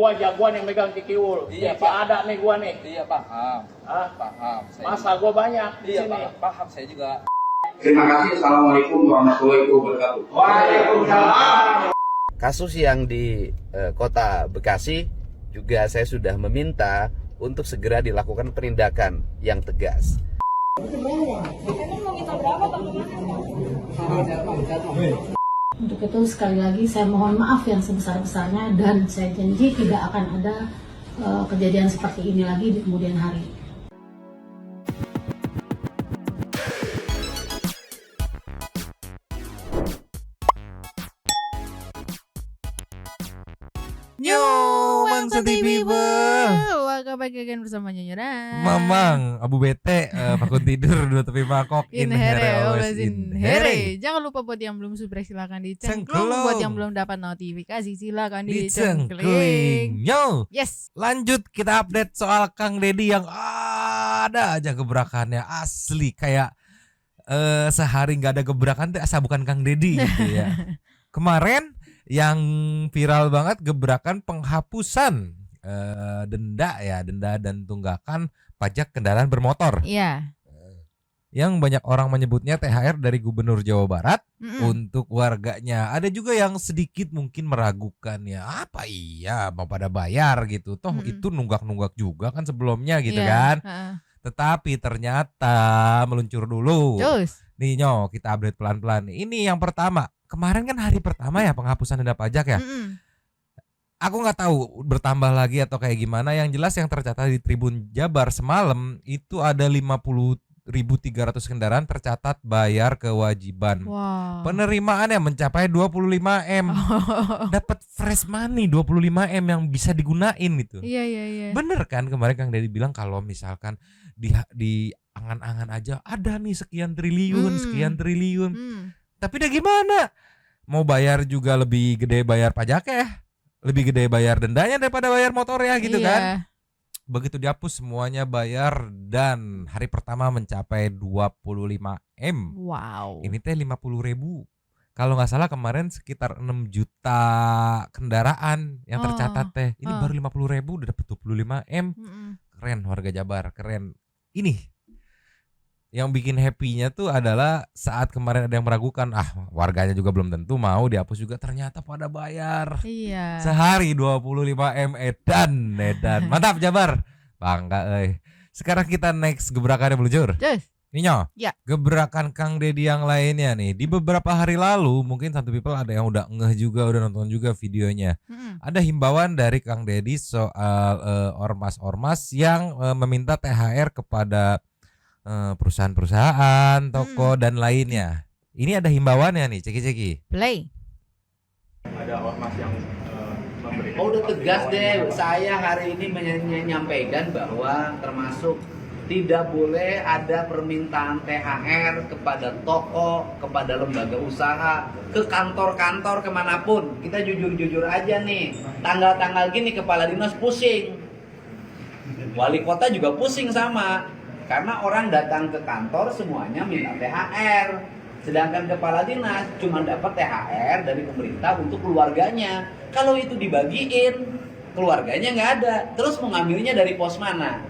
Gua jagoan yang megang kikiul. Iya, Pak. Ada nih gua nih. Iya paham. Paham. Masa gua banyak di Iya sini. paham saya juga. Terima kasih. Assalamualaikum warahmatullahi wabarakatuh. Waalaikumsalam. Kasus yang di kota Bekasi juga saya sudah meminta untuk segera dilakukan penindakan yang tegas. Untuk itu sekali lagi saya mohon maaf yang sebesar-besarnya dan saya janji tidak akan ada kejadian seperti ini lagi di kemudian hari. Yo, Bangsa TV Welcome back again bersama Nyonya Mamang, Abu Bete, Pakun tidur, dua tepi mangkok, in here, always in here. Jangan lupa buat yang belum subscribe silakan dicengklung. Buat yang belum dapat notifikasi silakan dicengkling. Yo, Yes. lanjut kita update soal Kang Deddy yang ada aja gebrakannya asli kayak sehari nggak ada gebrakan tuh asa bukan Kang Deddy gitu ya. Kemarin yang viral banget gebrakan penghapusan denda dan tunggakan pajak kendaraan bermotor. Iya. Yang banyak orang menyebutnya THR dari Gubernur Jawa Barat untuk warganya. Ada juga yang sedikit mungkin meragukan ya, apa iya mau pada bayar gitu. Toh itu nunggak-nunggak juga kan sebelumnya gitu kan. Tetapi ternyata meluncur dulu. Terus. Nih Nyo, kita update pelan-pelan. Ini yang pertama. Kemarin kan hari pertama ya penghapusan denda pajak ya. Aku nggak tahu bertambah lagi atau kayak gimana. Yang jelas yang tercatat di Tribun Jabar semalam itu ada 50.300 kendaraan tercatat bayar kewajiban. Wow. Penerimaannya mencapai 25M. Dapat fresh money 25M yang bisa digunain gitu. Iya. Bener kan kemarin Kang Deddy bilang kalau misalkan di angan-angan aja ada nih sekian triliun. Tapi udah gimana? Mau bayar juga lebih gede bayar pajak ya, lebih gede bayar dendanya daripada bayar motor ya gitu kan. Begitu dihapus semuanya bayar dan hari pertama mencapai 25M. Wow. Ini teh 50.000. Kalau nggak salah kemarin sekitar 6 juta kendaraan yang tercatat teh. Ini baru 50.000 udah dapet 25M. Keren warga Jabar, keren. Ini yang bikin happy-nya tuh adalah saat kemarin ada yang meragukan, warganya juga belum tentu mau dihapus juga, ternyata pada bayar. Iya. Sehari 25M edan. Mantap Jabar. Bangga Sekarang kita next gebrakannya meluncur. Terus. Ninyo. Ya. Gebrakan Kang Deddy yang lainnya nih. Di beberapa hari lalu mungkin satu people ada yang udah ngeh juga, udah nonton juga videonya. Ada himbauan dari Kang Deddy soal ormas-ormas yang meminta THR kepada perusahaan-perusahaan, toko dan lainnya. Ini ada himbauannya nih, ceki-ceki. Play. Ada ormas yang memberi. Udah tegas deh. Saya hari ini menyampaikan bahwa termasuk tidak boleh ada permintaan THR kepada toko, kepada lembaga usaha, ke kantor-kantor kemanapun. Kita jujur-jujur aja nih. Tanggal-tanggal gini kepala dinas pusing. Wali kota juga pusing sama. Karena orang datang ke kantor semuanya minta THR. Sedangkan kepala dinas cuma dapat THR dari pemerintah untuk keluarganya. Kalau itu dibagiin, keluarganya nggak ada. Terus mau ngambilnya dari pos mana?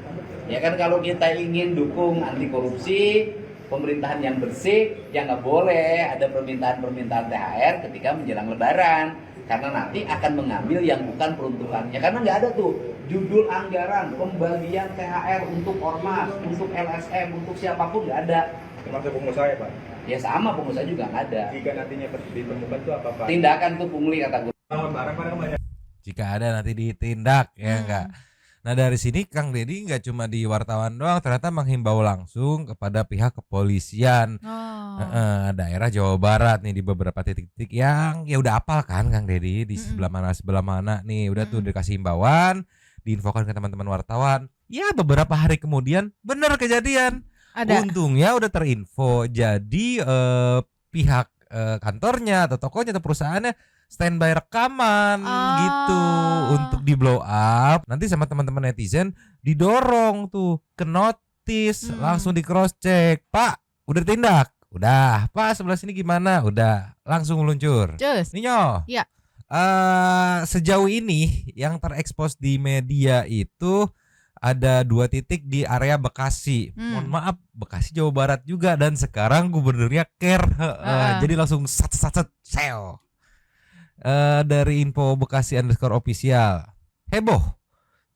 Ya kan kalau kita ingin dukung anti korupsi, pemerintahan yang bersih, ya nggak boleh ada permintaan-permintaan THR ketika menjelang lebaran. Karena nanti akan mengambil yang bukan peruntukannya. Karena nggak ada tuh judul anggaran pembagian THR untuk ormas, untuk LSM, untuk siapapun nggak ada. Termasuk pengusaha ya Pak? Ya sama, pengusaha juga nggak ada. Jika nantinya ditemukan itu apa Pak? Tindakan tuh pungli kata gue. Barang-barang banyak. Jika ada nanti ditindak ya enggak. Nah dari sini Kang Deddy nggak cuma di wartawan doang, ternyata menghimbau langsung kepada pihak kepolisian daerah Jawa Barat nih di beberapa titik-titik yang ya udah apal kan Kang Deddy di sebelah mana nih udah tuh dikasih himbauan, diinfokan ke teman-teman wartawan. Ya beberapa hari kemudian bener kejadian. Ada. Untungnya udah terinfo, jadi pihak kantornya atau tokonya atau perusahaannya standby rekaman gitu untuk di blow up. Nanti sama teman-teman netizen didorong tuh ke notis, langsung di cross check. Pak, udah tindak? Udah. Pak, sebelah sini gimana? Udah. Langsung meluncur. Cus. Ninyo. Iya. Sejauh ini yang terekspos di media itu ada 2 titik di area Bekasi. Mohon maaf, Bekasi Jawa Barat juga, dan sekarang gubernurnya care. Jadi langsung sat sel. Dari info Bekasi_official. Heboh.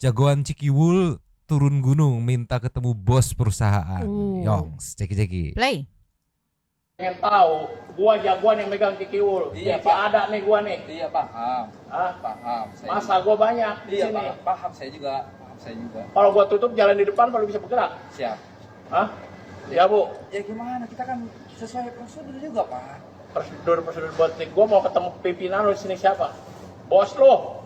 Jagoan Cikiwul turun gunung minta ketemu bos perusahaan. Yongs, ceki. Play. Pengen tahu, gua jagoan yang megang Cikiwul. Iya, Pak. Ada nih gua nih. Iya paham. Ah, Paham. masa gua banyak di Iya sini. paham saya juga. Kalau gua tutup jalan di depan baru bisa bergerak. Siap. Hah? Ya, Bu. Ya gimana? Kita kan sesuai prosedur juga, Pak. Prosedur buat nih. Gua mau ketemu pimpinan lu di sini siapa? Bos lu.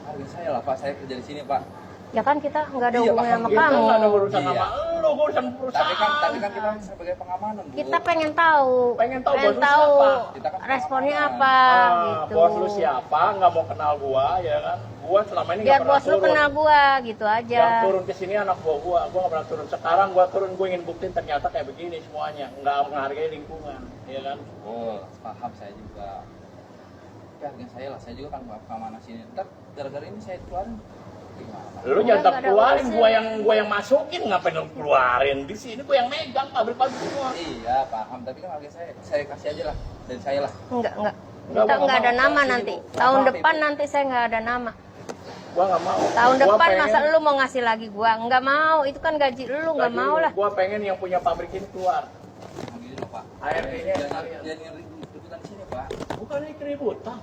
Harga saya lah, Pak. Saya kerja di sini, Pak. Ya kan kita nggak ada Iya, hubungan sama Pak. Kita kamu. nggak ada urusan Iya. sama lu, gua urusan perusahaan. Tapi kan kita sebagai pengamanan, Bu. Kita pengen tahu. Pengen tahu bos lu siapa? Kita kan responnya pengamanan. apa gitu. Bos lu siapa? Nggak mau kenal gua, ya kan? Gua selama ini Biar nggak pernah bos lu turun. kenal gua gitu aja. Yang turun ke sini anak gua nggak pernah turun. Sekarang gua turun, gua ingin buktiin ternyata kayak begini semuanya, nggak menghargai lingkungan, ya kan? Oh, paham saya juga. Tapi harga saya lah, saya juga kan pengamanan sini. Ntar gara-gara ini saya keluarin gimana, Pak? Lu Enggak, jangan nggak ada keluarin, urusan. gua yang masukin, ngapain lu keluarin? Di sini gua yang megang pabrik-pabrik semua. Iya, paham. Tapi kan harga saya kasih aja lah dari saya lah. Enggak. Nggak, Kita gua nggak ada nggak nama mau. nanti. Nggak Tahun mau, depan Ibu. nanti saya nggak ada nama. Gua nggak mau. Tahun Gua depan pengen- masa lu mau ngasih lagi gua? Nggak mau. Itu kan gaji lu, nggak gaji mau lu. lah. Gua pengen yang punya pabrik ini keluar. Nah, gitu loh, Pak. ART-nya Jangan sekalian. jangan ribut-ributan di sini, Pak. Bukan ini keributan.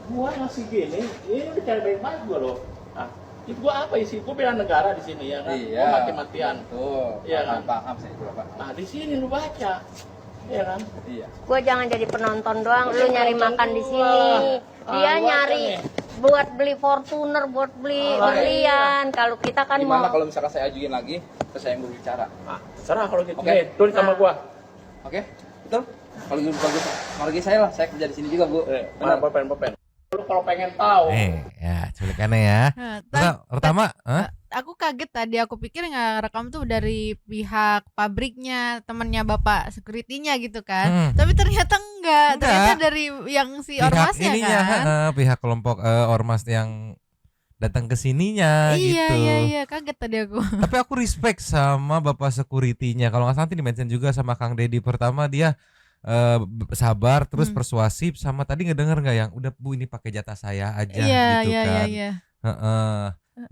Gua ngasih gini, ini udah cara baik-baik gua loh. Ah, itu gua apa isi? Gua bela negara di sini ya kan. Iya. Gua mati-matian. Tuh, Iya kan? paham saya juga, Pak. Nah, di sini lu baca. Iya kan? Iya. Gua jangan jadi penonton doang. Lu nyari makan di sini. Ah, Dia lu nyari makan nih. buat beli Fortuner, buat beli berlian. Kalau kita kan Gimana mau kalau misalkan saya ajuin lagi, terus saya yang berbicara? Ah, serah kalau gitu. Oke. Nih, tulis sama gua. Oke? Betul? Kalau gitu bagus. Harga saya lah, saya kerja di sini juga, Bu. Mana pulpen. Lu kalau pengen tahu. Ya culikannya ya. Pertama, Aku kaget tadi, aku pikir nggak rekam tuh dari pihak pabriknya, temannya bapak security-nya gitu kan. Tapi ternyata enggak. Ternyata dari yang si pihak ormasnya ininya, kan. pihak kelompok ormas yang datang ke sininya Iya, gitu. iya, kaget tadi aku. Tapi aku respect sama bapak security-nya. Kalau nggak salah nanti di-mention juga sama Kang Deddy. Pertama dia sabar, terus persuasif, sama tadi ngedenger nggak yang udah Bu ini pakai jatah saya aja gitu kan. Iya.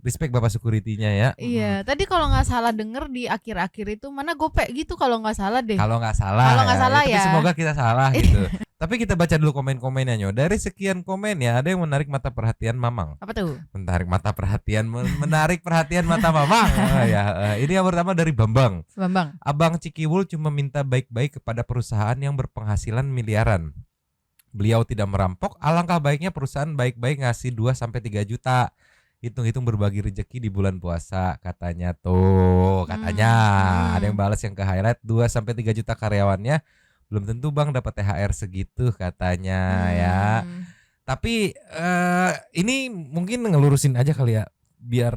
Respect bapak security-nya ya. Iya, tadi kalau nggak salah denger di akhir-akhir itu mana gopek gitu kalau nggak salah deh. Kalau nggak salah, Kalau nggak salah tapi ya. semoga kita salah gitu. Tapi kita baca dulu komen-komennya Nyo. Dari sekian komen ya, ada yang menarik mata perhatian Mamang. Apa tuh? Menarik mata perhatian, menarik perhatian mata Mamang. Ini yang pertama dari Bambang. Bambang. Abang Cikiwul cuma minta baik-baik kepada perusahaan yang berpenghasilan miliaran. Beliau tidak merampok, alangkah baiknya perusahaan baik-baik ngasih 2-3 juta. Hitung-hitung berbagi rezeki di bulan puasa, katanya tuh, katanya. Ada yang balas yang ke highlight 2-3 juta karyawannya, belum tentu Bang dapat THR segitu katanya ya. Tapi ini mungkin ngelurusin aja kali ya, biar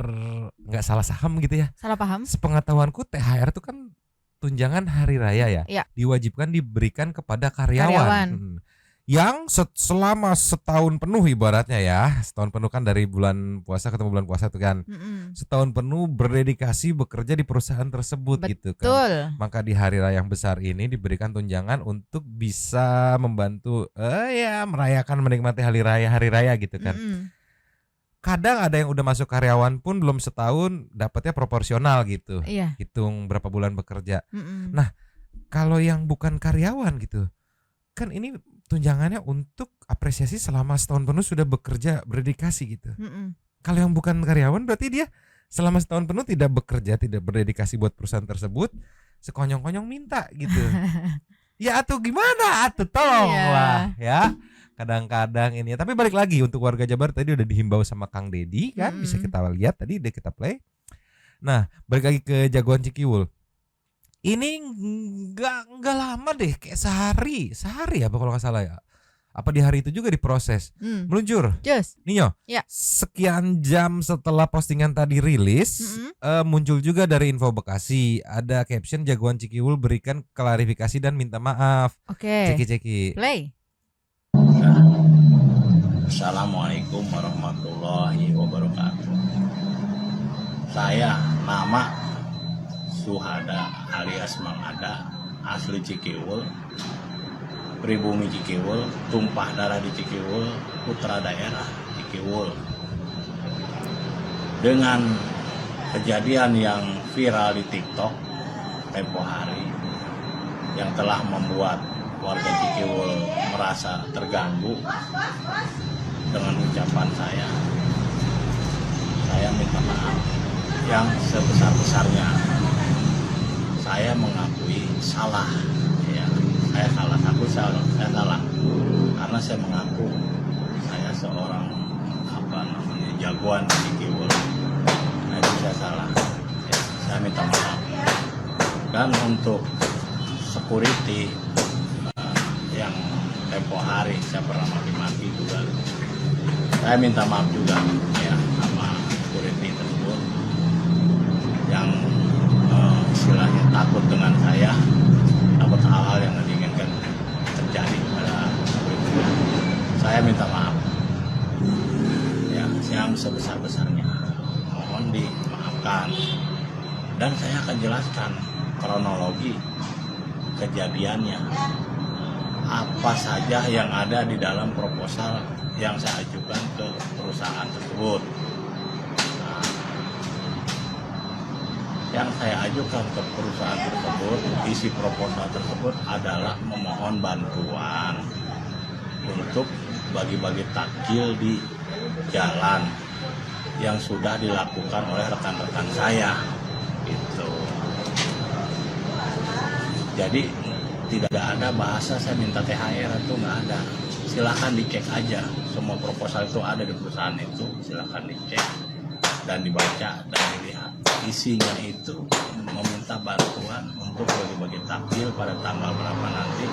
nggak salah saham gitu ya. Salah paham? Sepengetahuanku THR itu kan tunjangan hari raya ya. Iya. Diwajibkan diberikan kepada karyawan. Yang selama setahun penuh ibaratnya ya, setahun penuh kan dari bulan puasa ketemu bulan puasa tuh kan, setahun penuh berdedikasi bekerja di perusahaan tersebut gitu kan. Betul. Maka di hari raya yang besar ini diberikan tunjangan untuk bisa membantu ya merayakan menikmati hari raya gitu kan. Kadang ada yang udah masuk karyawan pun belum setahun dapatnya proporsional gitu. Iya. Hitung berapa bulan bekerja. Nah, kalau yang bukan karyawan gitu, kan ini tunjangannya untuk apresiasi selama setahun penuh sudah bekerja berdedikasi gitu. Kalau yang bukan karyawan berarti dia selama setahun penuh tidak bekerja, tidak berdedikasi buat perusahaan tersebut, sekonyong-konyong minta gitu. Ya atau gimana? Atau tolonglah ya. Kadang-kadang ini. Tapi balik lagi untuk warga Jabar tadi udah dihimbau sama Kang Deddy kan, bisa kita lihat tadi udah kita play. Nah, balik lagi ke jagoan Cikiwul. Ini nggak lama deh, kayak sehari apa kalau nggak salah ya. Apa di hari itu juga diproses, meluncur. Ninyo, sekian jam setelah postingan tadi rilis, muncul juga dari Info Bekasi, ada caption jagoan Cikiwul berikan klarifikasi dan minta maaf. Oke. Ceki. Play. Assalamualaikum warahmatullahi wabarakatuh. Saya nama Suhada alias Mang Ada, asli Cikiwul, pribumi Cikiwul, tumpah darah di Cikiwul, putra daerah Cikiwul. Dengan kejadian yang viral di TikTok tempo hari yang telah membuat warga Cikiwul merasa terganggu dengan ucapan saya minta maaf yang sebesar-besarnya. Saya mengakui salah, ya, saya salah karena saya mengaku saya seorang jagoan di Cikiwul. Nah, itu saya salah, ya, saya minta maaf. Dan untuk security yang tempo hari saya pernah maki-maki juga, saya minta maaf juga ya sama security tersebut yang istilahnya takut dengan saya, takut hal-hal yang tidak diinginkan terjadi pada security. Saya minta maaf ya yang sebesar-besarnya, mohon dimaafkan. Dan saya akan jelaskan kronologi kejadiannya, apa saja yang ada di dalam proposal yang saya ajukan ke perusahaan tersebut. Nah, yang saya ajukan ke perusahaan tersebut, isi proposal tersebut adalah memohon bantuan untuk bagi-bagi takjil di jalan yang sudah dilakukan oleh rekan-rekan saya. Gitu. Jadi tidak ada bahasa saya minta THR itu, nggak ada. Silahkan dicek aja, semua proposal itu ada di perusahaan itu, silahkan dicek dan dibaca dan dilihat. Isinya itu meminta bantuan untuk bagi-bagi takjil pada tanggal berapa nanti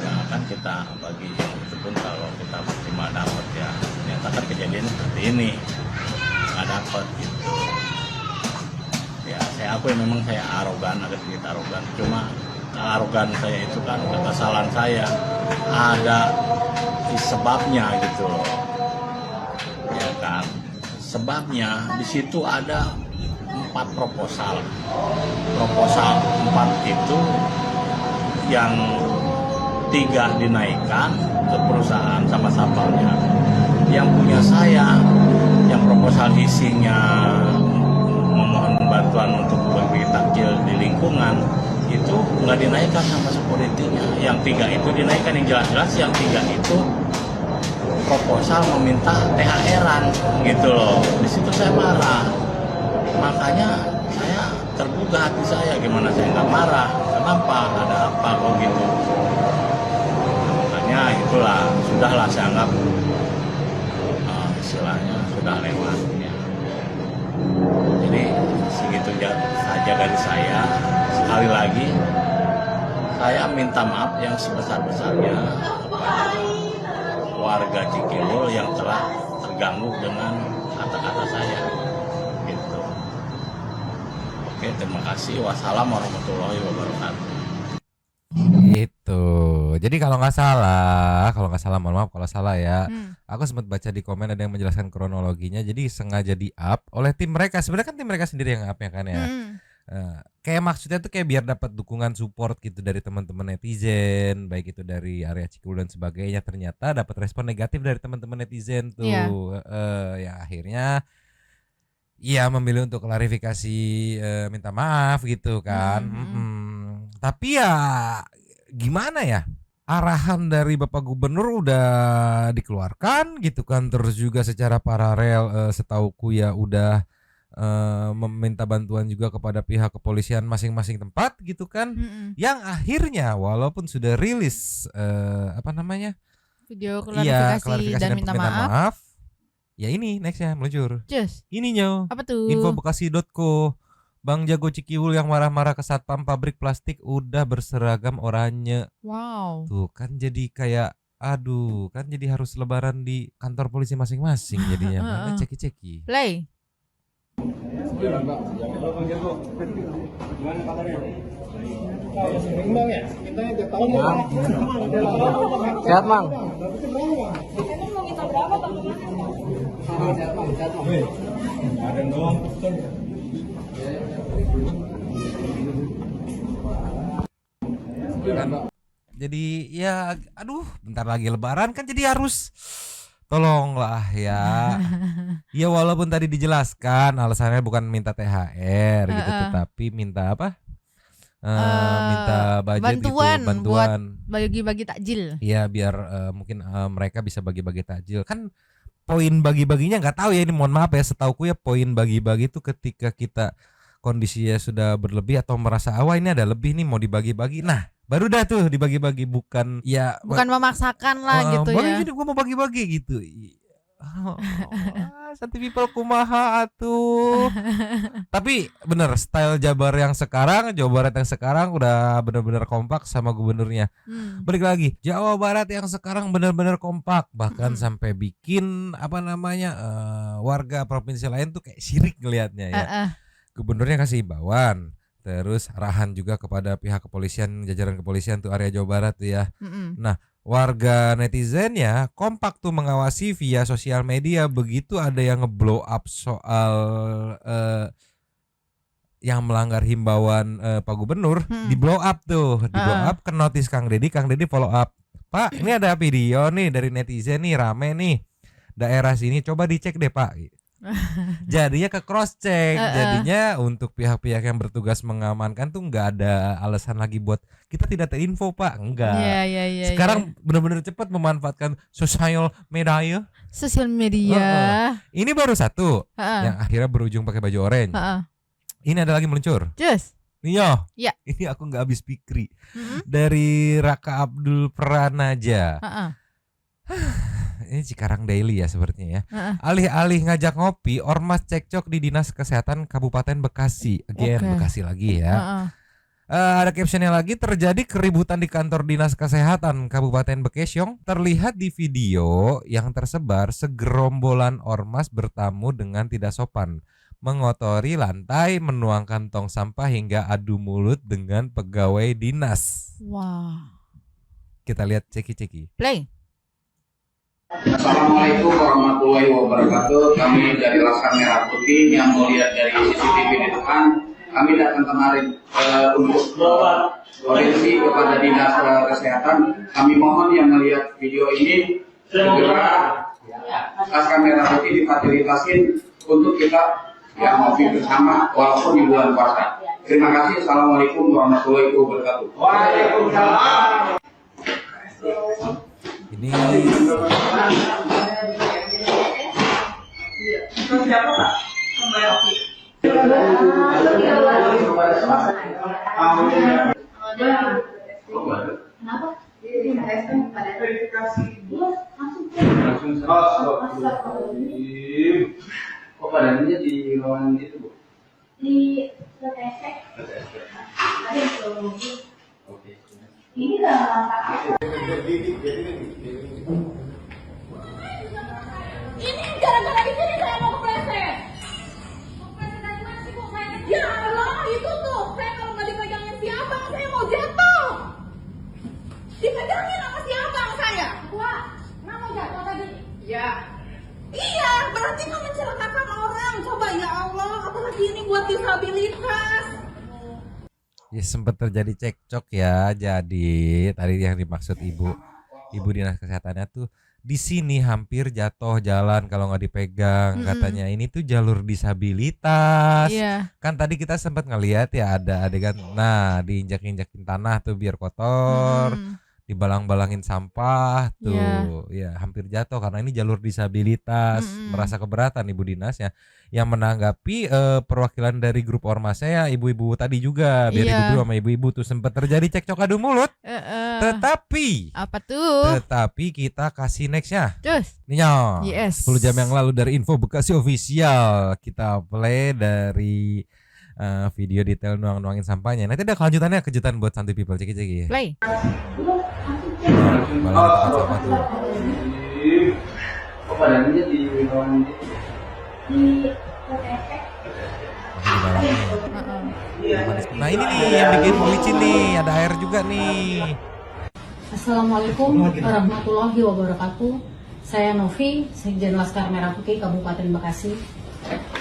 yang akan kita bagi. Itu pun kalau kita terima dapat, ya ternyata kan kejadian seperti ini nggak dapat gitu. Ya saya akui memang saya arogan, agak sedikit arogan, cuma arogan saya itu kan kekesalan saya ada sebabnya gitu loh, ya kan. Sebabnya di situ ada 4 proposal 4 itu yang 3 dinaikkan ke perusahaan sama sampelnya, yang punya saya yang proposal isinya memohon bantuan untuk bagi takjil di lingkungan itu nggak dinaikkan sama security-nya. Yang 3 itu dinaikkan, yang jelas-jelas yang 3 itu proposal meminta THR-an gitu loh. Di situ saya marah, makanya saya tergugah hati saya. Gimana saya nggak marah? Kenapa? Ada apa kok gitu? Nah, makanya itulah, sudahlah saya anggap istilahnya sudah lewat ya. Jadi segitu saja dari saya. Sekali lagi saya minta maaf yang sebesar-besarnya kepada warga Cikiwul yang telah terganggu dengan kata-kata saya gitu. Oke, terima kasih. Wassalamualaikum warahmatullahi wabarakatuh. Itu. Jadi kalau nggak salah, mohon maaf kalau salah ya. Aku sempat baca di komen ada yang menjelaskan kronologinya. Jadi sengaja di-up oleh tim mereka. Sebenarnya kan tim mereka sendiri yang up-nya kan ya. Kayak maksudnya tuh kayak biar dapat dukungan support gitu dari teman-teman netizen, baik itu dari area Cikiwul dan sebagainya. Ternyata dapat respon negatif dari teman-teman netizen tuh. Ya akhirnya ya memilih untuk klarifikasi, minta maaf gitu kan. Tapi ya gimana ya, arahan dari Bapak Gubernur udah dikeluarkan gitu kan. Terus juga secara paralel setauku ya udah meminta bantuan juga kepada pihak kepolisian masing-masing tempat gitu kan. Yang akhirnya walaupun sudah rilis video klarifikasi dan minta maaf, ya ini nextnya meluncur. Ininya apa tuh? Infobekasi.co. Bang Jago Cikiwul yang marah-marah ke satpam pabrik plastik udah berseragam oranye. Wow. Tuh kan jadi kayak aduh, kan jadi harus lebaran di kantor polisi masing-masing jadinya. Mana ceki-ceki. Play. Sehat, Mang. Ada doang. Jadi ya aduh bentar lagi lebaran kan jadi harus tolonglah ya. Ya walaupun tadi dijelaskan alasannya bukan minta THR gitu tetapi minta apa? Minta budget bantuan gitu, bantuan buat bagi-bagi takjil. Iya biar mungkin mereka bisa bagi-bagi takjil. Kan poin bagi-baginya nggak tahu ya, ini mohon maaf ya, setauku ya poin bagi-bagi itu ketika kita kondisinya sudah berlebih atau merasa ini ada lebih nih mau dibagi-bagi. Nah, baru dah tuh dibagi-bagi, bukan ya Bukan memaksakan lah gitu bagi ya. jadi gua mau bagi-bagi gitu. Santi people kumaha atuh. Tapi bener style Jabar yang sekarang, Jawa Barat yang sekarang udah bener-bener kompak sama gubernurnya. Balik lagi, Jawa Barat yang sekarang bener-bener kompak, bahkan sampai bikin apa namanya warga provinsi lain tuh kayak sirik ngelihatnya ya. Gubernurnya kasih imbauan, terus arahan juga kepada pihak kepolisian, jajaran kepolisian tuh area Jawa Barat tuh ya. Nah, warga netizennya kompak tuh mengawasi via sosial media. Begitu ada yang ngeblow up soal yang melanggar himbauan Pak Gubernur, di blow up tuh, di blow up ke notis Kang Deddy follow up. Pak, ini ada video nih dari netizen nih, rame nih daerah sini, coba dicek deh Pak. Jadinya ke cross check, jadinya untuk pihak-pihak yang bertugas mengamankan tuh nggak ada alasan lagi buat kita tidak terinfo Pak, enggak. Sekarang benar-benar cepat memanfaatkan sosial media. Ini baru satu yang akhirnya berujung pakai baju orange. Ini ada lagi meluncur. Nih ini aku nggak habis pikir. Dari Raka Abdul Pranaja. Ini Cikarang Daily ya sepertinya ya. Alih-alih ngajak ngopi, ormas cekcok di Dinas Kesehatan Kabupaten Bekasi. Bekasi lagi ya. Ada captionnya lagi, terjadi keributan di kantor Dinas Kesehatan Kabupaten Bekasi. Terlihat di video yang tersebar segerombolan ormas bertamu dengan tidak sopan, mengotori lantai, menuangkan tong sampah hingga adu mulut dengan pegawai dinas. Kita lihat ceki-ceki. Play. Assalamualaikum warahmatullahi wabarakatuh. Kami dari Laskar Merah Putih yang melihat dari CCTV di depan. Kami datang kemarin untuk koreksi kepada Dinas Kesehatan. Kami mohon yang melihat video ini segera Laskar Merah Putih difasilitasin untuk kita yang ngopi bersama walaupun di bulan puasa. Terima kasih. Assalamualaikum warahmatullahi wabarakatuh. Waalaikumsalam. Ini kok badannya di ruangan itu Bu? Di TSP. Oke. Ini dalam ini gara-gara di sini saya mau kepleset. Kepleset dari mana sih kok saya? Ya Allah, itu tuh. Saya kalau nggak dipegangin si abang, saya mau jatuh. Dipegangin sama si abang saya. Wah, nggak mau jatuh tadi? Ya. Iya, berarti mau mencelakakan orang. Coba ya Allah, apalagi ini buat disabilitas. ya sempat terjadi cekcok ya. Jadi tadi yang dimaksud ibu dinas kesehatannya tuh di sini hampir jatuh jalan kalau nggak dipegang. Katanya ini tuh jalur disabilitas. Kan tadi kita sempat ngelihat ya ada adegan, nah diinjak-injakin tanah tuh biar kotor, dibalang-balangin sampah tuh, ya hampir jatuh karena ini jalur disabilitas. Merasa keberatan ibu dinasnya. Yang menanggapi perwakilan dari grup ormasnya ya ibu-ibu tadi juga, biar ibu-ibu sama ibu-ibu tuh sempat terjadi cekcok adu mulut. Tetapi apa tuh? Tetapi kita kasih nextnya. Nih 10 jam yang lalu dari Info Bekasi Official kita play dari video detail nuangin sampahnya. Nanti ada kelanjutannya, kejutan buat Santi People. Ceki-ceki. Play. Malah tempat sampah tuh. Kok badannya di ruangan itu? di TSP. Nah ini nih yang bikin licin nih, ada air juga nih. Assalamualaikum warahmatullahi wabarakatuh. Saya Novi, Sekjen Laskar Merah Putih Kabupaten Bekasi.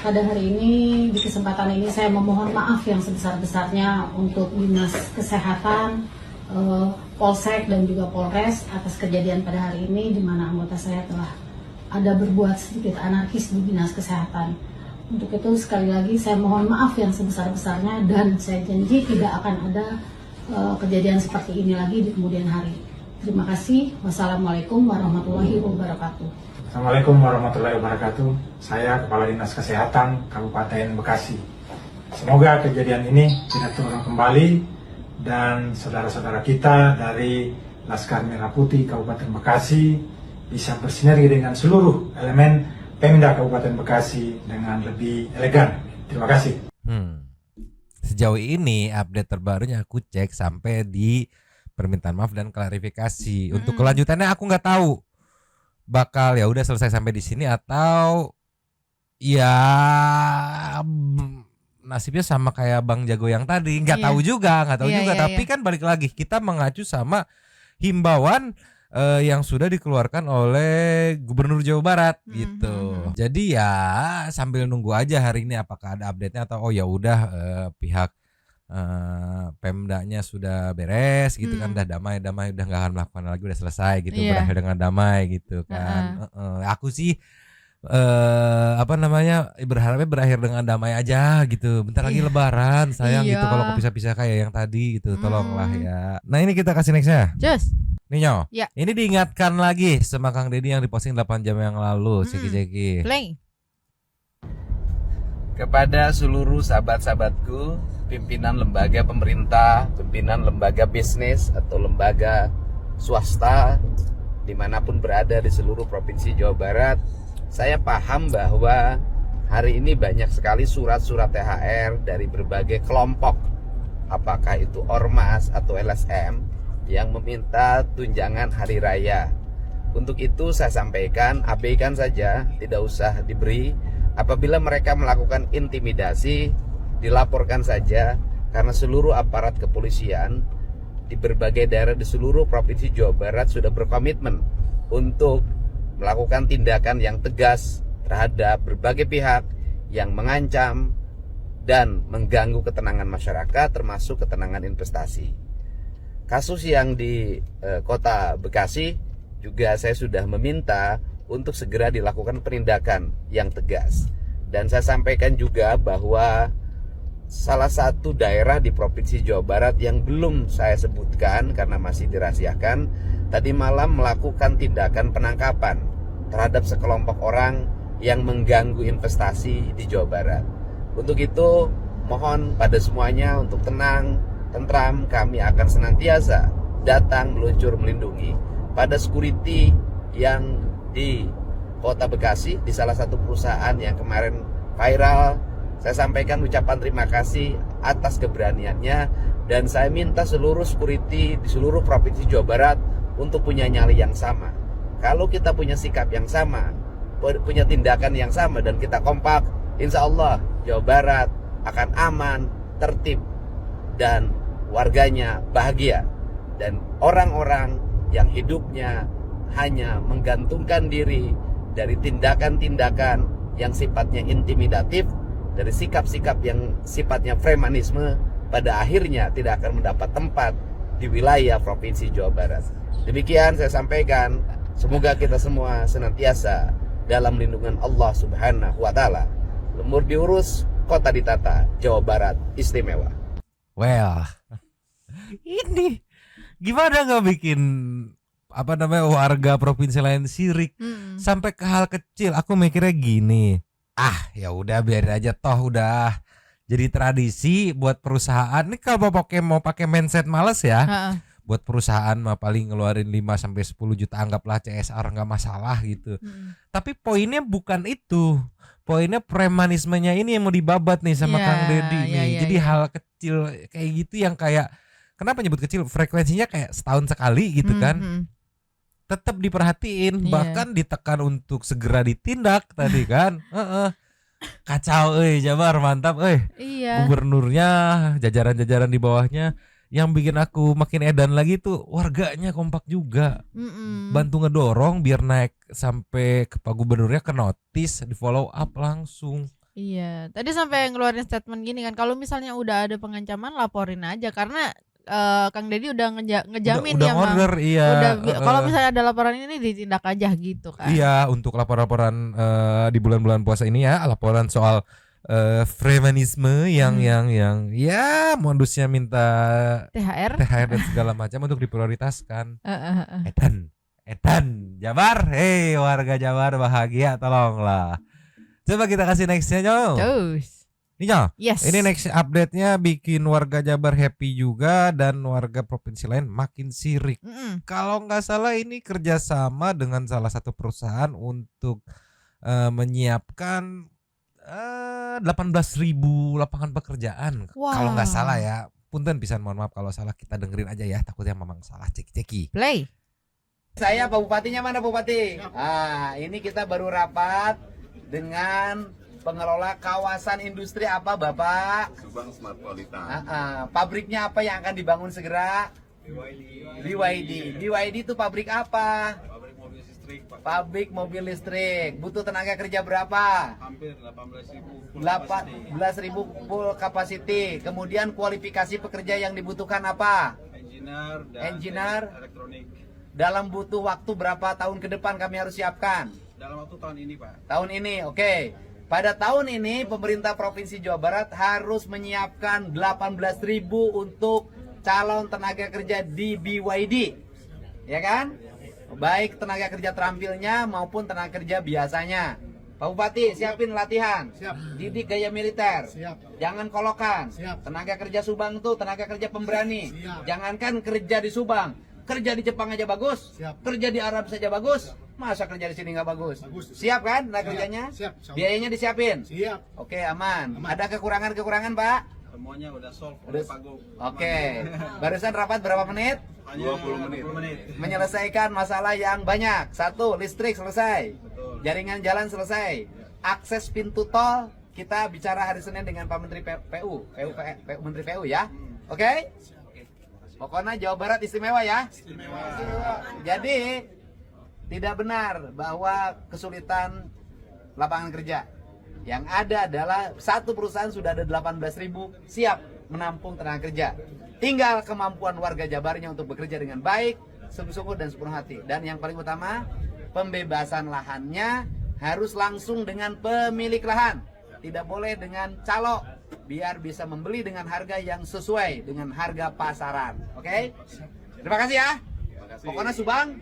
Pada hari ini, di kesempatan ini saya memohon maaf yang sebesar-besarnya untuk Dinas Kesehatan, Polsek dan juga Polres atas kejadian pada hari ini di mana anggota saya telah ada berbuat sedikit anarkis di Dinas Kesehatan. Untuk itu sekali lagi saya mohon maaf yang sebesar-besarnya dan saya janji tidak akan ada kejadian seperti ini lagi di kemudian hari. Terima kasih. Wassalamualaikum warahmatullahi wabarakatuh. Assalamualaikum warahmatullahi wabarakatuh. Saya Kepala Dinas Kesehatan Kabupaten Bekasi. Semoga kejadian ini tidak terulang kembali dan saudara-saudara kita dari Laskar Merah Putih Kabupaten Bekasi bisa bersinergi dengan seluruh elemen Pemda Kabupaten Bekasi dengan lebih elegan. Terima kasih. Sejauh ini update terbarunya aku cek sampai di permintaan maaf dan klarifikasi. Untuk kelanjutannya aku nggak tahu. Bakal ya udah selesai sampai di sini atau ya nasibnya sama kayak Bang Jago yang tadi, nggak tahu juga. Tapi kan balik lagi kita mengacu sama himbauan yang sudah dikeluarkan oleh Gubernur Jawa Barat gitu. Jadi ya sambil nunggu aja hari ini apakah ada update-nya atau oh ya udah pihak Pemdanya sudah beres gitu kan, udah damai udah nggak akan melakukan lagi, udah selesai gitu, berakhir dengan damai gitu kan. Aku sih berharapnya berakhir dengan damai aja gitu. Bentar lagi Lebaran sayang gitu, kalau kepisah-pisah kayak yang tadi gitu, tolonglah ya. Nah ini kita kasih nextnya. Just Ninyo, ini diingatkan lagi sama Kang Deddy yang diposting 8 jam yang lalu. Ceki-ceki Play. Kepada seluruh sahabat-sahabatku, pimpinan lembaga pemerintah, pimpinan lembaga bisnis atau lembaga swasta dimanapun berada di seluruh provinsi Jawa Barat, saya paham bahwa hari ini banyak sekali surat-surat THR dari berbagai kelompok, apakah itu ormas atau LSM yang meminta tunjangan hari raya. Untuk itu saya sampaikan, abaikan saja, tidak usah diberi. Apabila mereka melakukan intimidasi, dilaporkan saja, karena seluruh aparat kepolisian di berbagai daerah di seluruh provinsi Jawa Barat sudah berkomitmen untuk melakukan tindakan yang tegas terhadap berbagai pihak yang mengancam dan mengganggu ketenangan masyarakat, termasuk ketenangan investasi. Kasus yang di Kota Bekasi juga saya sudah meminta untuk segera dilakukan penindakan yang tegas. Dan saya sampaikan juga bahwa salah satu daerah di Provinsi Jawa Barat yang belum saya sebutkan karena masih dirahasiakan, tadi malam melakukan tindakan penangkapan terhadap sekelompok orang yang mengganggu investasi di Jawa Barat. Untuk itu mohon pada semuanya untuk tenang, tentram, kami akan senantiasa datang meluncur melindungi pada security yang di Kota Bekasi, di salah satu perusahaan yang kemarin viral. Saya sampaikan ucapan terima kasih atas keberaniannya, dan saya minta seluruh security di seluruh provinsi Jawa Barat untuk punya nyali yang sama. Kalau kita punya sikap yang sama, punya tindakan yang sama, dan kita kompak, insya Allah Jawa Barat akan aman, tertib, dan warganya bahagia. Dan orang-orang yang hidupnya hanya menggantungkan diri dari tindakan-tindakan yang sifatnya intimidatif, dari sikap-sikap yang sifatnya premanisme, pada akhirnya tidak akan mendapat tempat di wilayah Provinsi Jawa Barat. Demikian saya sampaikan, semoga kita semua senantiasa dalam lindungan Allah Subhanahu wa Ta'ala. Lemur diurus, kota ditata, Jawa Barat istimewa. Well, ini gimana nggak bikin warga provinsi lain sirik sampai ke hal kecil. Aku mikirnya gini, ya udah biarin aja, toh udah jadi tradisi buat perusahaan. Ini kalau mau pakai mindset males ya, buat perusahaan mah paling ngeluarin 5-10 juta, anggaplah CSR, nggak masalah gitu. Tapi poinnya bukan itu, poinnya premanismenya ini yang mau dibabat nih sama Kang Deddy nih. Jadi hal kecil kayak gitu yang kayak, kenapa nyebut kecil, frekuensinya kayak setahun sekali gitu kan, tetap diperhatiin, bahkan ditekan untuk segera ditindak tadi kan. Kacau Jabar, mantap Gubernurnya, jajaran-jajaran di bawahnya yang bikin aku makin edan lagi tuh warganya kompak juga. Bantu ngedorong biar naik sampai ke Pak Gubernurnya, ke notis, di follow up langsung. Iya, tadi sampai ngeluarin statement gini kan, kalau misalnya udah ada pengancaman laporin aja, karena Kang Deddy udah ngejamin udah ya order, iya. Kalau misalnya ada laporan ini ditindak aja gitu kan. Iya, untuk laporan-laporan di bulan-bulan puasa ini ya, laporan soal fremanisme yang ya modusnya minta THR dan segala macam untuk diprioritaskan. Edan Jabar, hei warga Jabar bahagia, tolonglah. Coba kita kasih nextnya Nyo. Nih Nyo, yes. Ini next update-nya bikin warga Jabar happy juga dan warga provinsi lain makin sirik. Kalau nggak salah ini kerjasama dengan salah satu perusahaan untuk menyiapkan 18.000 lapangan pekerjaan. Kalau nggak salah ya. Punten pisan, mohon maaf kalau salah, kita dengerin aja ya, takutnya memang salah. Ceki. Play. Saya Pak Bupatinya mana Bupati? Ini kita baru rapat dengan pengelola kawasan industri apa Bapak? Subang Smart Quality. Pabriknya apa yang akan dibangun segera? BYD. BYD itu pabrik apa? Pabrik mobil listrik. Butuh tenaga kerja berapa? Hampir 18.000. 18.000 full capacity. Kemudian kualifikasi pekerja yang dibutuhkan apa? Engineer dan elektronik. Dalam butuh waktu berapa tahun ke depan kami harus siapkan? Dalam waktu tahun ini, Pak. Tahun ini, oke. Pada tahun ini pemerintah Provinsi Jawa Barat harus menyiapkan 18.000 untuk calon tenaga kerja di BYD. Ya kan? Baik tenaga kerja terampilnya maupun tenaga kerja biasanya. Pak Bupati, siapin latihan. Siap. Didik gaya militer. Siap. Jangan kolokan. Siap. Tenaga kerja Subang tuh tenaga kerja pemberani. Siap. Jangankan kerja di Subang, kerja di Jepang aja bagus. Siap. Kerja di Arab saja bagus. Masa kerja di sini nggak bagus? Siap kan tenaga kerjanya? Siap. Biayanya disiapin? Siap. Oke, aman. Ada kekurangan-kekurangan, Pak? Semuanya udah solve oleh Pak Gub. Oke. Barusan rapat berapa menit? Hanya 20 menit. Menyelesaikan masalah yang banyak. 1, listrik selesai. Jaringan jalan selesai. Akses pintu tol kita bicara hari Senin dengan Pak Menteri Menteri PU ya. Oke? Pokoknya Jawa Barat istimewa ya. Jadi tidak benar bahwa kesulitan lapangan kerja. Yang ada adalah satu perusahaan sudah ada 18.000 siap menampung tenaga kerja. Tinggal kemampuan warga Jabarnya untuk bekerja dengan baik, sungguh-sungguh dan sepenuh hati. Dan yang paling utama, pembebasan lahannya harus langsung dengan pemilik lahan. Tidak boleh dengan calo, biar bisa membeli dengan harga yang sesuai dengan harga pasaran. Oke? Terima kasih ya. Pokoknya Subang,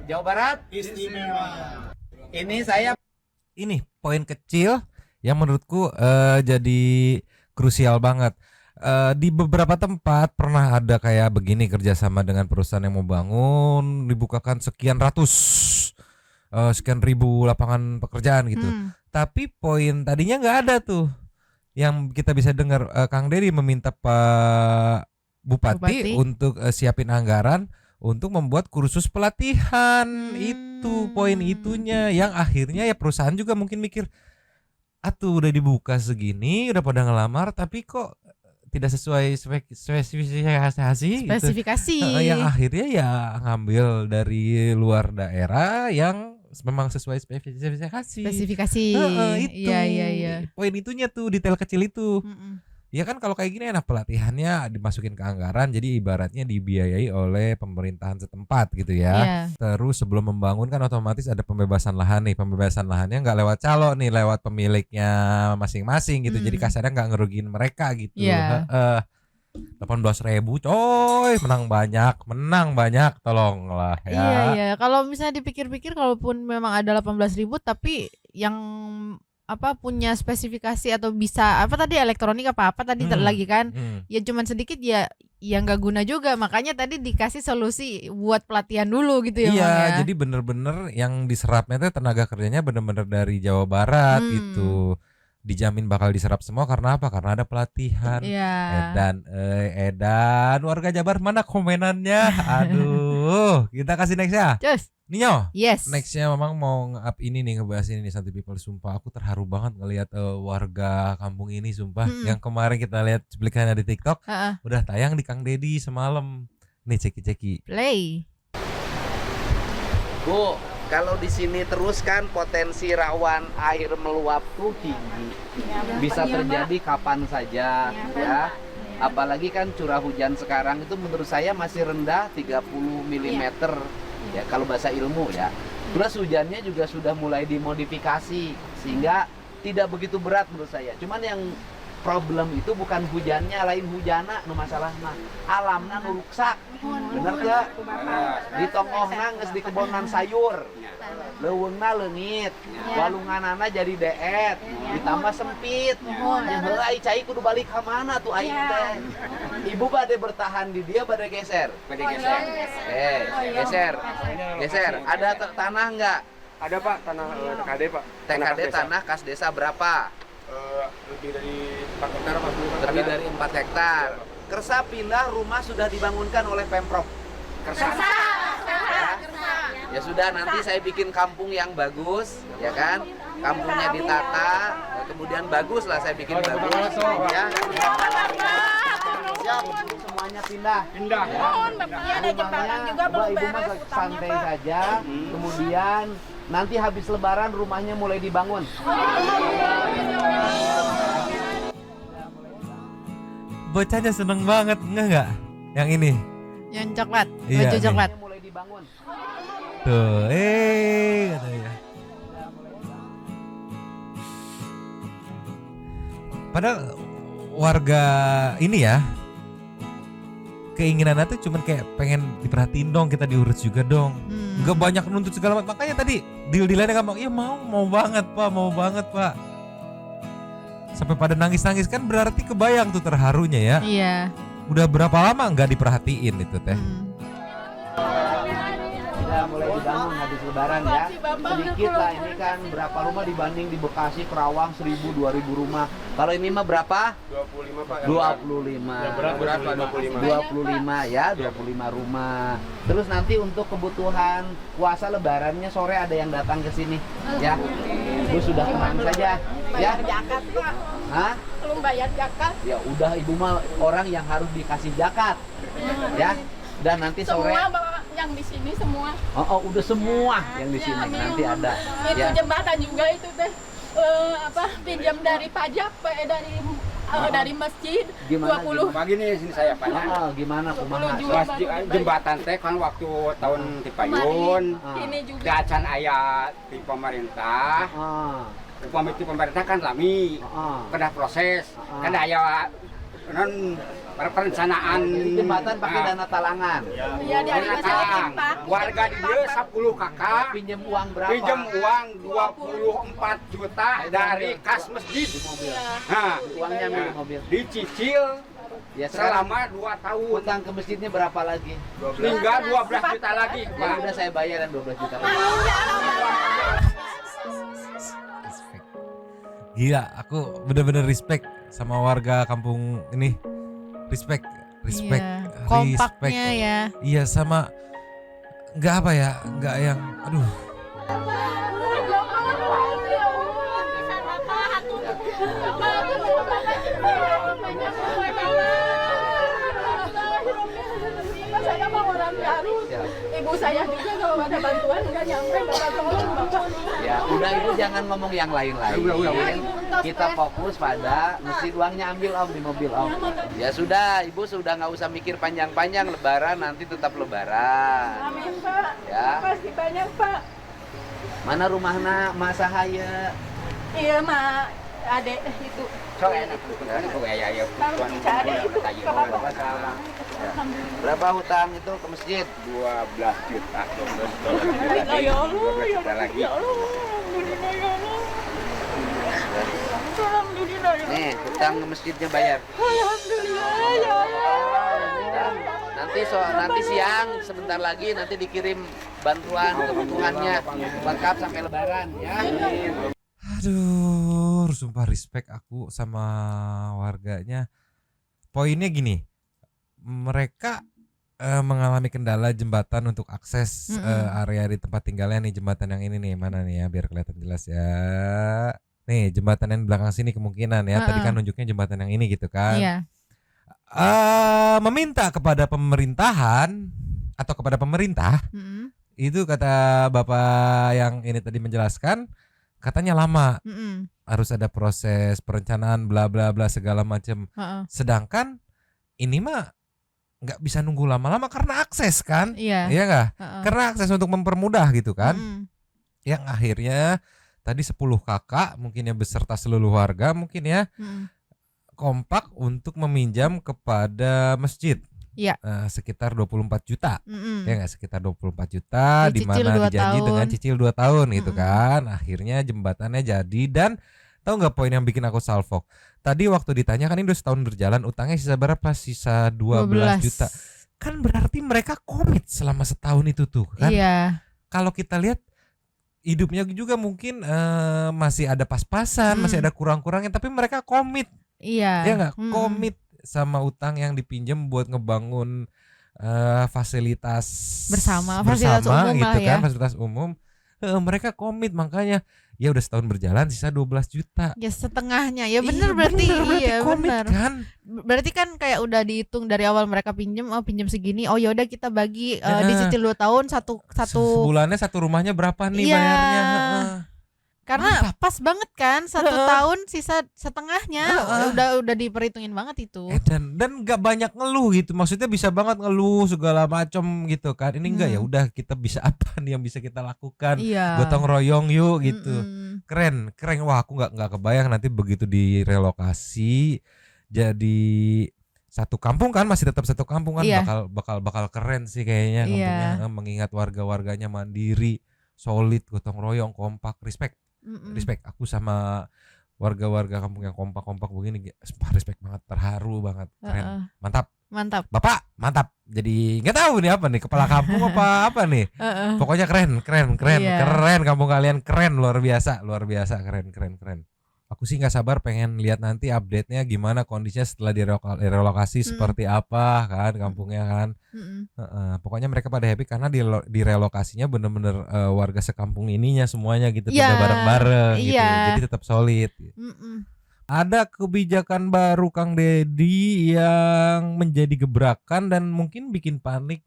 Jawa Barat Istimewa. Ini poin kecil yang menurutku jadi krusial banget. Di beberapa tempat pernah ada kayak begini, kerjasama dengan perusahaan yang mau bangun, dibukakan sekian ribu lapangan pekerjaan gitu. Tapi poin tadinya nggak ada tuh. Yang kita bisa dengar Kang Deddy meminta Pak Bupati untuk siapin anggaran untuk membuat kursus pelatihan. Itu poin itunya yang akhirnya ya perusahaan juga mungkin mikir, atuh udah dibuka segini, udah pada ngelamar tapi kok tidak sesuai spesifikasi gitu. Yang akhirnya ya ngambil dari luar daerah yang memang sesuai spesifikasi. Itu iya. Poin itunya tuh, detail kecil itu. Ya kan kalau kayak gini enak, pelatihannya dimasukin ke anggaran, jadi ibaratnya dibiayai oleh pemerintahan setempat gitu ya. Terus sebelum membangun kan otomatis ada pembebasan lahan nih. Pembebasan lahannya nggak lewat calo nih, lewat pemiliknya masing-masing gitu. Jadi kasarnya nggak ngerugiin mereka gitu. 18.000 coy, menang banyak, tolonglah ya. Iya. Kalau misalnya dipikir-pikir, kalaupun memang ada 18.000 tapi yang punya spesifikasi atau bisa tadi elektronik apa tadi lagi kan, ya cuman sedikit ya nggak guna juga. Makanya tadi dikasih solusi buat pelatihan dulu gitu ya. Iya, jadi bener-bener yang diserapnya tuh tenaga kerjanya bener-bener dari Jawa Barat gitu. Dijamin bakal diserap semua karena apa? Karena ada pelatihan. Edan warga Jabar mana komenannya? Aduh, kita kasih next ya. Nio, Yes. nextnya memang mau nge-up ini nih, ngebahas ini nih Santi People. Sumpah aku terharu banget ngelihat warga kampung ini, sumpah. Yang kemarin kita lihat cuplikannya di TikTok, udah tayang di Kang Deddy semalam. Nih ceki-ceki. Play. Bu, kalau di sini terus kan potensi rawan air meluap tuh tinggi. Bisa terjadi kapan saja ya. Apalagi kan curah hujan sekarang itu menurut saya masih rendah 30 mm ya kalau bahasa ilmu ya. Terus hujannya juga sudah mulai dimodifikasi sehingga tidak begitu berat menurut saya. Cuman yang problem itu bukan hujannya, lain hujana nu masalah mah alamna nu ruksak. Bener teu? Di tongohna geus di kebonan sayur. Leuweungna leungit, walunganana jadi deet, ditambah sempit. Heuh ai cai kudu balik ka mana tuh aing teh. Ibu bade bertahan di dia bade geser. Bade geser. Geser. Geser. Ada tanah enggak? Ada Pak, tanah TKD Pak. TKD tanah kas desa berapa? Lebih dari 4 hektar Pak. Lebih dari 4 hektar. Kersa pindah rumah sudah dibangunkan oleh Pemprov. Kersa. Ya sudah, nanti saya bikin kampung yang bagus, ya kan? Kampungnya ditata, kemudian bagus lah saya bikin bagus, ya. Siap, semuanya pindah. Pindah. Mohon, Bapak, ada jembatan juga belum Ibu beres. mah santai saja. Kemudian nanti habis Lebaran rumahnya mulai dibangun. Bocahnya seneng banget, enggak? Yang ini. Yang coklat, Iya, baju nih. coklat. Mulai dibangun. Tuh, katanya. Padahal warga ini ya, keinginannya tuh cuman kayak pengen diperhatiin dong, kita diurus juga dong. Nggak banyak nuntut segala macam. Makanya tadi deal-dealannya gampang. Iya mau banget pak. Sampai pada nangis-nangis kan berarti kebayang tuh terharunya ya. Iya. Udah berapa lama nggak diperhatiin itu teh? Sudah mulai dibangun habis Lebaran ya. Sedikit lah ini kan berapa rumah dibanding di Bekasi, Kerawang 1000-2000 rumah. Kalau ini mah berapa? 25 Pak. 25. Yang berat Pak 25. 25 ya, 25 rumah. Terus nanti untuk kebutuhan puasa Lebarannya sore ada yang datang ke sini ya. Bu sudah tenang saja ya. Bayar zakat, Pak. Hah? Belum bayar zakat. Ya udah, ibu mah orang yang harus dikasih zakat. Ya. Dan nanti sore Semua Bapak, yang di sini semua. udah semua yang di sini nanti ada. Itu Ya. jembatan juga itu teh pinjam dari pajak, dari masjid. Gimana, 20. Pagi nih sini saya Pak. Gimana kumaha? Jembatan teh kan waktu tahun Tipayun. Ini juga. Dacan aya di pemerintah. Komite pemerintah kan lami. Kena proses. Kan aya non perencanaan jembatan pakai dana talangan. Iya, dari masyarakat, Pak. Warga di dia 10 kakak. Pinjam uang berapa? Pinjam uang 24 juta dari kas masjid. Nah, uangnya milik mobil. Dicicil Ya, sekarang selama 2 tahun. utang ke masjidnya berapa lagi? Hingga 12 juta lagi, Ya Pak. udah saya bayaran 12 juta lagi. Gila, aku bener-bener respect sama warga kampung ini. Respect. Iya, kompaknya ya. Iya, sama nggak apa ya, nggak yang aduh. Saya mau orang Garut. Ibu saya juga kalau ada bantuan nggak nyampe, Bapak tolong Bapak. Ya, udah ibu jangan ngomong yang lain-lain. Kita fokus pada mesti uangnya ambil om di mobil om. Ya sudah, ibu sudah nggak usah mikir panjang-panjang. Lebaran nanti tetap Lebaran. Amin Pak. Ya. Pasti banyak Pak. Mana rumahna Mas Sahaya? Iya Mak, adek itu. So enak tuh kan ya Kalau dicari itu ke Bapak. Berapa hutang itu ke masjid? 12 juta. Alhamdulillah ya Allah, ya Allah, lagi. ya Allah, alhamdulillah ya Allah. Alhamdulillah ya Allah. Nih, hutang ke masjidnya bayar. Alhamdulillah ya Allah. Nanti siang sebentar lagi nanti dikirim bantuan kebutuhannya lengkap sampai Lebaran ya. Aduh, sumpah respect aku sama warganya. Poinnya gini, mereka mengalami kendala jembatan untuk akses area di tempat tinggalnya nih, jembatan yang ini nih, mana nih ya biar kelihatan jelas ya. Nih jembatan yang belakang sini kemungkinan ya. Tadi kan nunjuknya jembatan yang ini gitu kan. Iya. Meminta kepada pemerintahan atau kepada pemerintah, itu kata Bapak yang ini tadi menjelaskan, katanya lama. Harus ada proses perencanaan bla bla bla segala macam. Sedangkan ini mah nggak bisa nunggu lama-lama karena akses kan, iya nggak? Karena akses untuk mempermudah gitu kan, yang akhirnya tadi 10 kakak mungkin ya beserta seluruh warga mungkin ya kompak untuk meminjam kepada masjid. Iya. Sekitar 24 juta. Ya nggak, sekitar 24 juta di mana dijanji dengan cicil 2 tahun gitu kan. Akhirnya jembatannya jadi. Dan tahu nggak poin yang bikin aku salfok? Tadi waktu ditanya kan ini udah setahun berjalan, utangnya sisa berapa? Sisa 12 juta. Kan berarti mereka komit selama setahun itu tuh kan. Iya. Kalau kita lihat hidupnya juga mungkin masih ada pas-pasan, masih ada kurang-kurangnya, tapi mereka komit. Iya. Ya nggak? Komit sama utang yang dipinjam buat ngebangun fasilitas bersama fasilitas umum gitu lah ya. kan, fasilitas umum. Mereka komit, makanya ya udah setahun berjalan sisa 12 juta. Ya setengahnya. Ya benar berarti iya komit benar. Kan? Berarti kan kayak udah dihitung dari awal mereka pinjam, pinjam segini. Oh ya udah kita bagi dicicil 2 tahun satu sebulannya satu rumahnya berapa nih bayarnya? Karena pas banget kan 1 tahun sisa setengahnya. Udah diperhitungin banget itu. Dan gak banyak ngeluh gitu. Maksudnya bisa banget ngeluh segala macam gitu kan. Ini enggak, ya udah kita bisa apa nih yang bisa kita lakukan. Gotong royong yuk gitu. Keren. Wah, aku nggak kebayang nanti begitu direlokasi jadi satu kampung kan, masih tetap satu kampung kan, bakal keren sih kayaknya kampungnya. Mengingat warga-warganya mandiri, solid, gotong royong, kompak, respect. Aku sama warga-warga kampung yang kompak-kompak begini, respect banget, terharu banget, keren, mantap. Bapak mantap. Jadi nggak tahu nih apa nih, kepala kampung apa nih. Pokoknya keren. Kampung kalian keren, luar biasa, keren. Aku sih nggak sabar pengen lihat nanti update-nya gimana kondisinya setelah direlokasi seperti apa kan kampungnya kan. Pokoknya mereka pada happy karena direlokasinya bener-bener warga sekampung ininya semuanya gitu, tinggal bareng-bareng gitu. Jadi tetap solid. Ada kebijakan baru Kang Deddy yang menjadi gebrakan dan mungkin bikin panik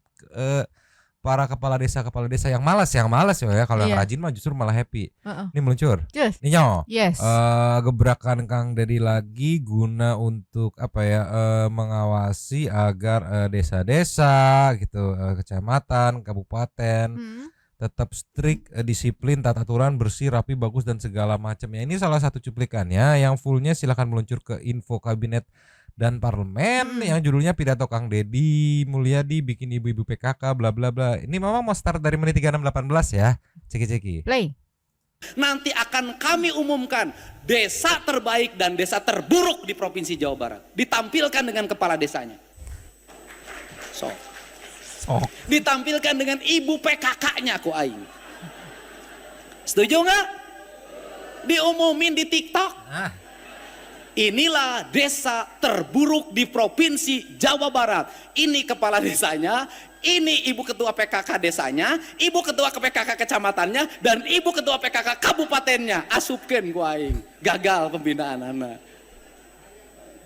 para kepala desa yang malas ya. Kalau yang rajin mah justru malah happy. Ini meluncur. Ninyo. Gebrakan Kang Deddy lagi guna untuk mengawasi agar desa-desa gitu, kecamatan, kabupaten tetap strict, disiplin, tata aturan, bersih, rapi, bagus dan segala macamnya. Ini salah satu cuplikannya, yang fullnya silakan meluncur ke info kabinet dan parlemen yang judulnya pidato Kang Deddy Mulyadi bikin ibu-ibu PKK bla bla bla. Ini memang mau start dari menit 3618 ya. Ceki. Play. Nanti akan kami umumkan desa terbaik dan desa terburuk di Provinsi Jawa Barat. Ditampilkan dengan kepala desanya. Ditampilkan dengan ibu PKK-nya ku aing. Setuju nggak? Diumumin di TikTok. Inilah desa terburuk di Provinsi Jawa Barat. Ini kepala desanya, ini ibu ketua PKK desanya, ibu ketua PKK kecamatannya, dan ibu ketua PKK kabupatennya. Asupkeun ku aing. Gagal pembinaan anak.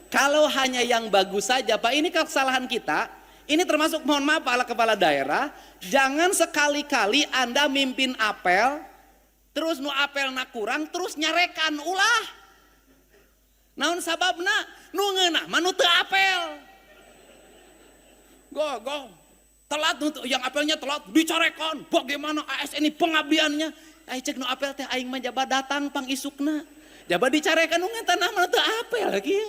Kalau hanya yang bagus saja, Pak, ini kesalahan kita. Ini termasuk, mohon maaf para kepala daerah, jangan sekali-kali Anda mimpin apel, terus nu apel na kurang, terus nyarekan ulah. Naon sababna? Nu ngeunah mah nu teu apel. Go. Telat yang apelnya telat dicarekan. Bagaimana ASN ini pengabdiannya? Ai cek nu apel teh aing mah jaba datang pang isukna. Jaba dicarekan nu ngeunah mah teu apel lagi.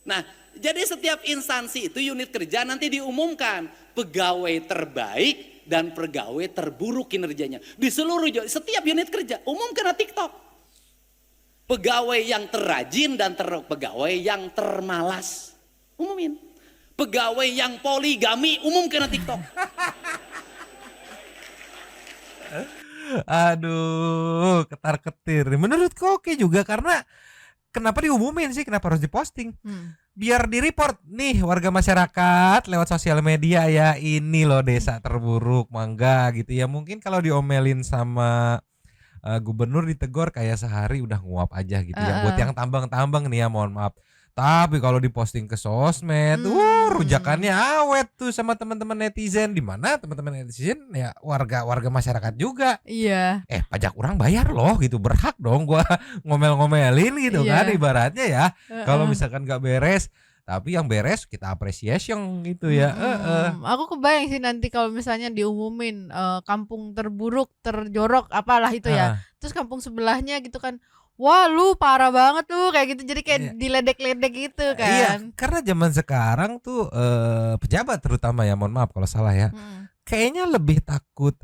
Nah, jadi setiap instansi itu unit kerja nanti diumumkan pegawai terbaik dan pegawai terburuk kinerjanya. Di seluruh setiap unit kerja umumkan na TikTok. Pegawai yang terrajin dan pegawai yang termalas. Umumin. Pegawai yang poligami umumkan na TikTok. Aduh, ketar-ketir. Menurutku oke juga karena kenapa diumumin sih? Kenapa harus diposting? biar di-report nih warga masyarakat lewat sosial media ya, ini loh desa terburuk Mangga gitu ya. Mungkin kalau diomelin sama gubernur ditegur kayak sehari udah nguap aja gitu ya. Buat yang tambang-tambang nih ya, mohon maaf. Tapi kalau diposting ke sosmed, rujakannya awet tuh sama teman-teman netizen. Di mana teman-teman netizen ya warga masyarakat juga. Iya. Pajak orang bayar loh gitu, berhak dong gua ngomel-ngomelin gitu kan ibaratnya ya. Kalau misalkan gak beres, tapi yang beres kita apresiasi gitu ya. Aku kebayang sih nanti kalau misalnya diumumin kampung terburuk, terjorok, apalah itu ya. Terus kampung sebelahnya gitu kan, wah lu parah banget tuh kayak gitu, jadi kayak diledek-ledek gitu kan. Iya, karena zaman sekarang tuh pejabat terutama ya, mohon maaf kalau salah ya. Kayaknya lebih takut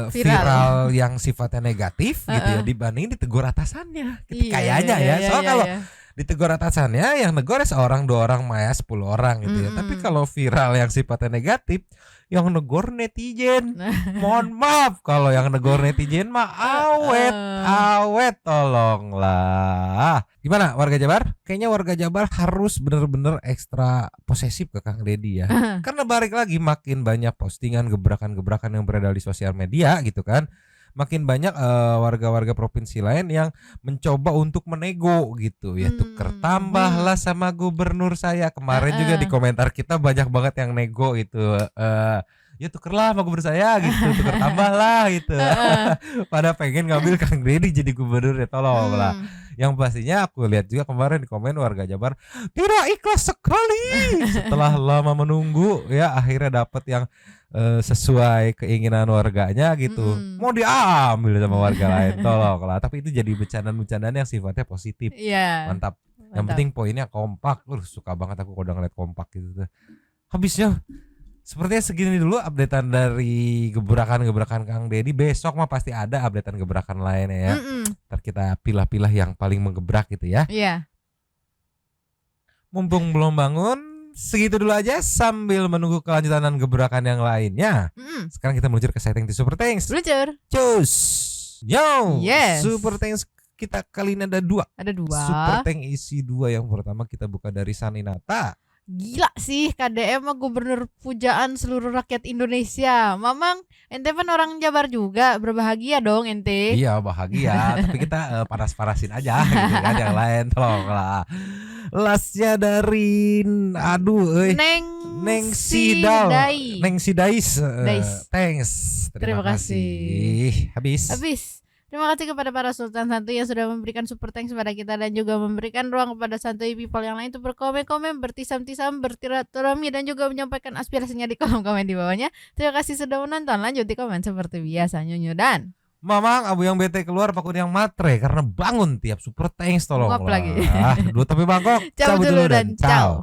viral yang sifatnya negatif gitu ya dibanding ditegur atasannya. Gitu, kayaknya ya. Soalnya kalau ditegur atasannya yang negor seorang, 2 orang, maya 10 orang gitu ya. Tapi kalau viral yang sifatnya negatif, yang negor netizen. Mohon maaf kalau yang negor netizen mah awet tolonglah. Gimana warga Jabar? Kayaknya warga Jabar harus bener-bener ekstra posesif ke Kang Deddy ya. Karena balik lagi makin banyak postingan gebrakan-gebrakan yang beredar di sosial media gitu kan. Makin banyak warga-warga provinsi lain yang mencoba untuk menego gitu ya, tuker tambahlah sama gubernur saya. Kemarin juga di komentar kita banyak banget yang nego itu, ya tukerlah sama gubernur saya gitu, tuker tambahlah gitu. Pada pengen ngambil Kang Deddy jadi gubernur ya, tolonglah. Yang pastinya aku lihat juga kemarin di komen warga Jabar tidak ikhlas sekali setelah lama menunggu ya, akhirnya dapat yang sesuai keinginan warganya gitu. Mau diambil sama warga lain, tolonglah. Tapi itu jadi bercandaan-bercandaan yang sifatnya positif. Mantap. Yang penting poinnya kompak. Suka banget aku kalau udah ngeliat kompak gitu. Habisnya sepertinya segini dulu updatean dari gebrakan-gebrakan Kang Deddy. Besok mah pasti ada updatean gebrakan lainnya ya. Ntar kita pilah-pilah yang paling menggebrak gitu ya. Mumpung belum bangun, segitu dulu aja sambil menunggu kelanjutan dan gebrakan yang lainnya. Sekarang kita meluncur ke setting di Super Thanks. Cus. Yo. Super Thanks kita kali ini ada 2. Super Tank isi 2. Yang pertama kita buka dari Saninata. Gila sih, KDM mah gubernur pujaan seluruh rakyat Indonesia. Mamang, ente kan orang Jabar juga, berbahagia dong ente. Iya bahagia, tapi kita panas-panasin aja gitu kan, yang lain tolonglah. Lastnya dari Neng Sidais. Thanks. Terima kasih. Habis. Terima kasih kepada para Sultan Santuy yang sudah memberikan super thanks kepada kita dan juga memberikan ruang kepada Santuy people yang lain untuk berkomen-komen, bertisam-tisam, bertiraturami dan juga menyampaikan aspirasinya di kolom komen di bawahnya. Terima kasih sudah menonton. Lanjut di komen seperti biasa, Nyunyu dan Mamang, abu yang bete keluar, pakun yang matre karena bangun tiap super thanks, tolong. Ngap lagi. 2 tapi bangkok. Cabut dulu dan ciao.